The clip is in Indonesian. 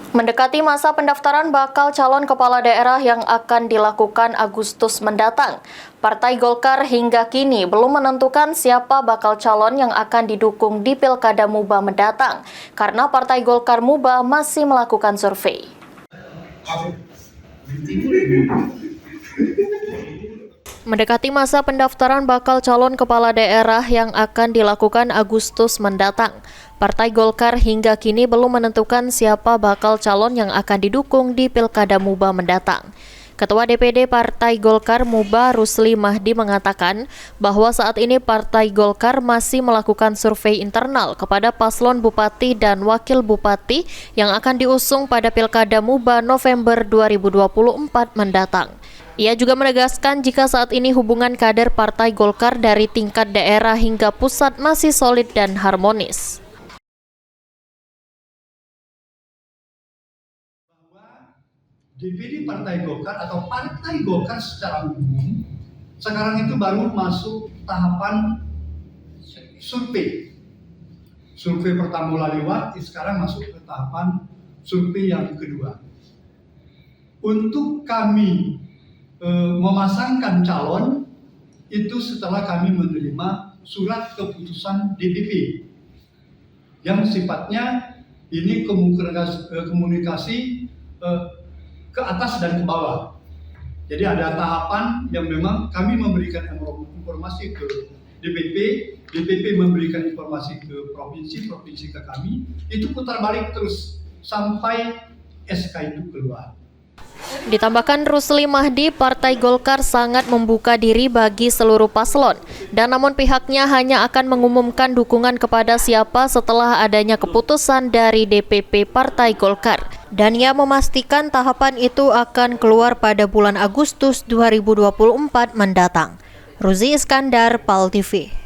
Mendekati masa pendaftaran bakal calon kepala daerah yang akan dilakukan Agustus mendatang, Partai Golkar hingga kini belum menentukan siapa bakal calon yang akan didukung di Pilkada Muba mendatang, karena Partai Golkar Muba masih melakukan survei. Mendekati masa pendaftaran bakal calon kepala daerah yang akan dilakukan Agustus mendatang, Partai Golkar hingga kini belum menentukan siapa bakal calon yang akan didukung di Pilkada Muba mendatang. Ketua DPD Partai Golkar Muba Rusli Mahdi mengatakan bahwa saat ini Partai Golkar masih melakukan survei internal kepada paslon bupati dan wakil bupati yang akan diusung pada Pilkada Muba November 2024 mendatang. Ia juga menegaskan jika saat ini hubungan kader Partai Golkar dari tingkat daerah hingga pusat masih solid dan harmonis. DPD Partai Golkar atau Partai Golkar secara umum sekarang itu baru masuk tahapan survei. Survei pertama lewat, sekarang masuk ke tahapan survei yang kedua. Untuk kami memasangkan calon itu setelah kami menerima surat keputusan DPP yang sifatnya ini komunikasi ke atas dan ke bawah. Jadi ada tahapan yang memang kami memberikan informasi ke DPP, DPP memberikan informasi ke provinsi, provinsi ke kami, itu putar balik terus sampai SK itu keluar. Ditambahkan Rusli Mahdi, Partai Golkar sangat membuka diri bagi seluruh paslon, dan namun pihaknya hanya akan mengumumkan dukungan kepada siapa setelah adanya keputusan dari DPP Partai Golkar. Dan ia memastikan tahapan itu akan keluar pada bulan Agustus 2024 mendatang. Ruzi Iskandar, PAL TV.